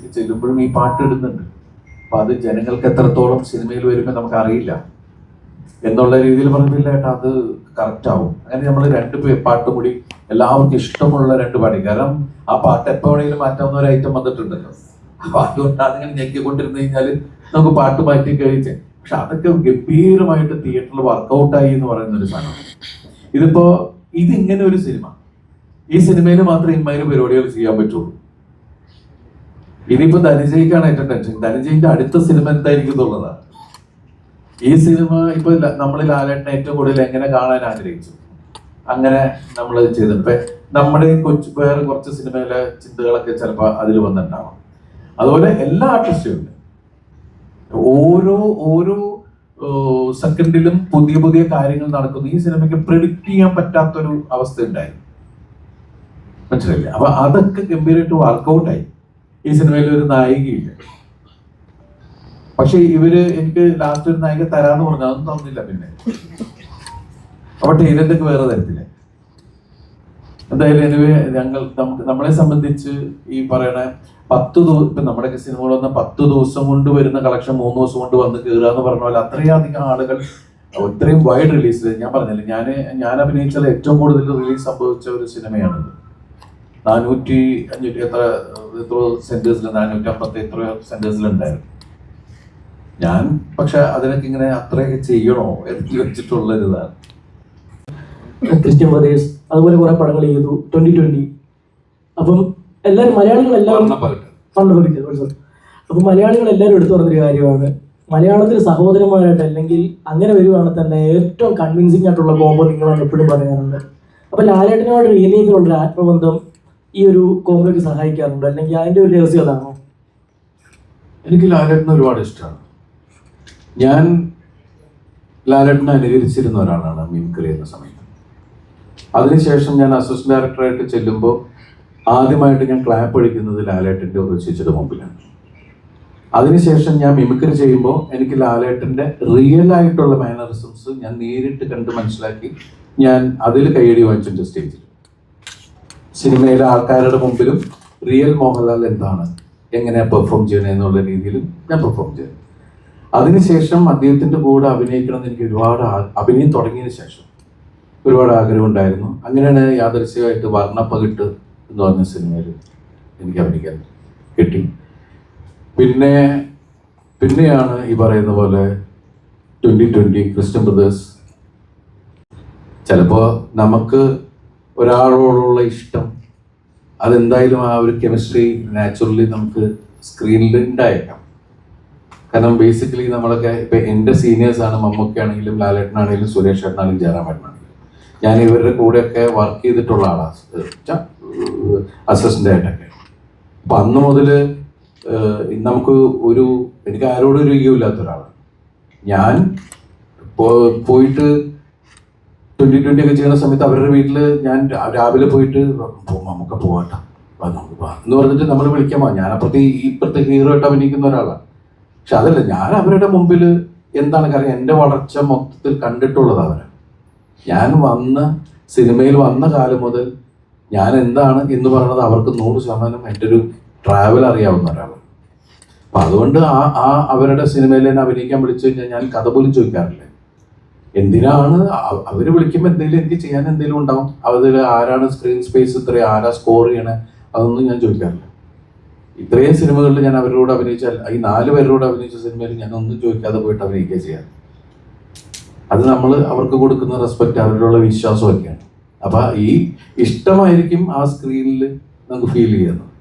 സിനിമയിലേക്ക് ചെല്ലുമ്പോഴും ഈ പാട്ട് ഇടുന്നുണ്ട്. അപ്പൊ അത് ജനങ്ങൾക്ക് എത്രത്തോളം സിനിമയിൽ വരുമ്പോൾ നമുക്ക് അറിയില്ല എന്നുള്ള രീതിയിൽ പറഞ്ഞില്ല ഏട്ടാ, അത് കറക്റ്റ് ആവും. അങ്ങനെ നമ്മൾ രണ്ട് പാട്ടും കൂടി എല്ലാവർക്കും ഇഷ്ടമുള്ള രണ്ട് പാടി, കാരണം ആ പാട്ട് എപ്പോ വേണമെങ്കിലും മാറ്റാവുന്ന ഒരു ഐറ്റം വന്നിട്ടുണ്ടല്ലോ. അപ്പൊ അതുകൊണ്ട് അതിങ്ങനെ ഞെക്കിക്കൊണ്ടിരുന്നു കഴിഞ്ഞാൽ നമുക്ക് പാട്ട് മാറ്റി കഴിച്ച്, പക്ഷെ അതൊക്കെ ഗംഭീരമായിട്ട് തിയേറ്ററിൽ വർക്കൗട്ടായി എന്ന് പറയുന്ന ഒരു സാധനം. ഇതിപ്പോ ഇതിങ്ങനെ ഒരു സിനിമ, ഈ സിനിമയിൽ മാത്രമേ ഇമ്മാതിരി പരിപാടികൾ ചെയ്യാൻ പറ്റുള്ളൂ. ഇനിയിപ്പോ ധനഞ്ജയ്ക്കാണ് ഏറ്റവും ടെൻഷൻ. ധനഞ്ജയിന്റെ അടുത്ത സിനിമ എന്തായിരിക്കും എന്നുള്ളതാണ്. ഈ സിനിമ ഇപ്പൊ നമ്മൾ ലാലേട്ടനെ ഏറ്റവും കൂടുതൽ എങ്ങനെ കാണാൻ ആഗ്രഹിച്ചു, അങ്ങനെ നമ്മൾ ചെയ്തിട്ട് നമ്മുടെ വേറെ കുറച്ച് സിനിമയിലെ ചിന്തകളൊക്കെ ചിലപ്പോൾ അതിൽ വന്നിട്ടുണ്ടാവാം. അതുപോലെ എല്ലാ ആർട്ടിസ്റ്റുകളും ഓരോ സെക്കൻഡിലും പുതിയ പുതിയ കാര്യങ്ങൾ നടക്കുന്നു. ഈ സിനിമയ്ക്ക് പ്രെഡിക്റ്റ് ചെയ്യാൻ പറ്റാത്തൊരു അവസ്ഥ ഉണ്ടായി, മനസ്സിലായില്ലേ? അപ്പൊ അതൊക്കെ ഗംഭീരമായിട്ട് വർക്കൗട്ടായി. ഈ സിനിമയിൽ ഒരു നായികയില്ല, പക്ഷെ ഇവര് എനിക്ക് ലാസ്റ്റ് ഒരു നായിക തരാന്ന് പറഞ്ഞു, അതൊന്നും തന്നില്ല. പിന്നെ അപ്പൊ ടൈലന്റൊക്കെ വേറെ തരത്തില്ല. എന്തായാലും എനിവേ നമ്മളെ സംബന്ധിച്ച് ഈ പറയണ 10 ഇപ്പൊ നമ്മുടെയൊക്കെ സിനിമകൾ വന്ന 10 ദിവസം കൊണ്ട് വരുന്ന കളക്ഷൻ 3 ദിവസം കൊണ്ട് വന്ന് കയറുക എന്ന് പറഞ്ഞ പോലെ അത്രയധികം ആളുകൾ ഇത്രയും വൈഡ് റിലീസ്. ഞാൻ പറഞ്ഞില്ല, ഞാൻ അഭിനയിച്ചാൽ ഏറ്റവും കൂടുതൽ റിലീസ് സംഭവിച്ച ഒരു സിനിമയാണിത്. 450 എത്രയോ സെന്റേഴ്സിൽ 450 എത്രയോ സെന്റേഴ്സിലുണ്ടായിരുന്നു ഞാൻ. പക്ഷെ അതിനൊക്കെ ഇങ്ങനെ അത്രയൊക്കെ ചെയ്യണോ എന്ന് വെച്ചിട്ടുള്ളൊരിതാണ്. ക്രിസ്ത്യൻ ബ്രദേഴ്സ് അതുപോലെ കുറെ പടങ്ങൾ ചെയ്തു 2020. അപ്പം എല്ലാവരും മലയാളികളെല്ലാവരും അപ്പം മലയാളികളെല്ലാവരും എടുത്തു പറഞ്ഞൊരു കാര്യമാണ്, മലയാളത്തിൽ സഹോദരന്മാരായിട്ട് അല്ലെങ്കിൽ അങ്ങനെ വരുവാണെങ്കിൽ തന്നെ ഏറ്റവും കൺവിൻസിംഗ് ആയിട്ടുള്ള കോംബോ നിങ്ങളാണ് എപ്പോഴും പറയാറുണ്ട്. അപ്പൊ ലാലേട്ടനോട് റിയൽ ലൈഫിലുള്ളൊരു ആത്മബന്ധം ഈ ഒരു കോംബോയ്ക്ക് സഹായിക്കാറുണ്ട്, അല്ലെങ്കിൽ അതിന്റെ ഒരു രഹസ്യം അതാണോ? എനിക്ക് ലാലേട്ടനെ ഒരുപാട് ഇഷ്ടമാണ്. ഞാൻ ലാലേട്ടനെ അനുകരിച്ചിരുന്ന ഒരാളാണ് മിമിക്രി എന്ന സമയത്ത്. അതിനുശേഷം ഞാൻ അസിസ്റ്റന്റ് ഡയറക്ടറായിട്ട് ചെല്ലുമ്പോൾ ആദ്യമായിട്ട് ഞാൻ ക്ലാപ്പ് അടിക്കുന്നത് ലാലേട്ടൻ്റെ ഒരു ചേച്ചിയുടെ മുമ്പിലാണ്. അതിനുശേഷം ഞാൻ മിമിക്രി ചെയ്യുമ്പോൾ എനിക്ക് ലാലേട്ടൻ്റെ റിയൽ ആയിട്ടുള്ള മാനറിസംസ് ഞാൻ നേരിട്ട് കണ്ട് മനസ്സിലാക്കി ഞാൻ അതിൽ കൈയടി വാങ്ങിച്ചിട്ടുണ്ട് സ്റ്റേജിൽ. സിനിമയിലെ ആൾക്കാരുടെ മുമ്പിലും റിയൽ മോഹൻലാൽ എന്താണ്, എങ്ങനെയാണ് പെർഫോം ചെയ്യണേ എന്നുള്ള രീതിയിലും ഞാൻ പെർഫോം ചെയ്തു. അതിനുശേഷം അദ്ദേഹത്തിൻ്റെ കൂടെ അഭിനയിക്കണം എന്ന് എനിക്ക് ഒരുപാട് അഭിനയം തുടങ്ങിയതിന് ശേഷം ഒരുപാട് ആഗ്രഹം ഉണ്ടായിരുന്നു. അങ്ങനെയാണ് യാദൃശ്ചികമായിട്ട് വർണ്ണപ്പകിട്ട് എന്ന് പറഞ്ഞ സിനിമയിൽ എനിക്ക് അഭിനയിക്കാൻ കിട്ടി. പിന്നെയാണ് ഈ പറയുന്ന പോലെ 2020 ക്രിസ്ത്യൻ ബ്രദേഴ്സ്. ചിലപ്പോൾ നമുക്ക് ഒരാളോടുള്ള ഇഷ്ടം അതെന്തായാലും ആ ഒരു കെമിസ്ട്രി നാച്ചുറലി നമുക്ക് സ്ക്രീനിൽ ഉണ്ടായേക്കാം. കാരണം ബേസിക്കലി നമ്മളൊക്കെ ഇപ്പം എൻ്റെ സീനിയേഴ്സാണ്, മമ്മൂക്കയാണെങ്കിലും ലാലേട്ടനാണെങ്കിലും സുരേഷ് ഏട്ടനാണെങ്കിലും ജയറാമേട്ടനാണെങ്കിലും ഞാൻ ഇവരുടെ കൂടെയൊക്കെ വർക്ക് ചെയ്തിട്ടുള്ള ആളാണ് അസിസ്റ്റൻ്റ് ആയിട്ടൊക്കെ. അപ്പം അന്ന് മുതൽ നമുക്ക് എനിക്ക് ആരോടും ഒരു ഈഗോ ഇല്ലാത്ത ഒരാളാണ് ഞാൻ. പോയിട്ട് 2020 ഒക്കെ ചെയ്യുന്ന സമയത്ത് അവരുടെ വീട്ടിൽ ഞാൻ രാവിലെ പോയിട്ട് നമുക്ക് പോകട്ടോ നമുക്ക് പോകാം എന്ന് പറഞ്ഞിട്ട് നമ്മൾ വിളിക്കാമോ, ഞാൻ ഇപ്പുറത്തെ ഹീറോ ആയിട്ട് അഭിനയിക്കുന്ന ഒരാളാണ്. പക്ഷെ അതല്ല, ഞാൻ അവരുടെ മുമ്പിൽ എന്താണ് കാര്യം, എൻ്റെ വളർച്ച മൊത്തത്തിൽ കണ്ടിട്ടുള്ളത് അവരാണ്. ഞാൻ സിനിമയിൽ വന്ന കാലം മുതൽ ഞാൻ എന്താണ് എന്ന് പറയുന്നത് അവർക്ക് 100% എൻ്റെ ഒരു ട്രാവൽ അറിയാവുന്ന ഒരാളാണ്. അപ്പം അതുകൊണ്ട് അവരുടെ സിനിമയിൽ തന്നെ അഭിനയിക്കാൻ വിളിച്ചു കഴിഞ്ഞാൽ ഞാൻ കഥ പോലും ചോദിക്കാറില്ല. എന്തിനാണ് അവർ വിളിക്കുമ്പോൾ എന്തെങ്കിലും എനിക്ക് ചെയ്യാൻ എന്തെങ്കിലും ഉണ്ടാവും. അതിൽ ആരാണ് സ്ക്രീൻ സ്പേസ് ഇത്രയും, ആരാ സ്കോർ ചെയ്യണേ, അതൊന്നും ഞാൻ ചോദിക്കാറില്ല. ഇത്രയും സിനിമകളിൽ ഞാൻ അവരോട് അഭിനയിച്ചാൽ, ഈ 4 പേരോട് അഭിനയിച്ച സിനിമയിൽ ഞാൻ ഒന്നും ചോദിക്കാതെ പോയിട്ട് അഭിനയിക്കുക ചെയ്യാറ്. അത് നമ്മൾ അവർക്ക് കൊടുക്കുന്ന റെസ്പെക്റ്റ്, അവരോടുള്ള വിശ്വാസമൊക്കെയാണ്. അപ്പം ഈ ഇഷ്ടമായിരിക്കും ആ സ്ക്രീനിൽ നമുക്ക് ഫീൽ ചെയ്യുന്നത്.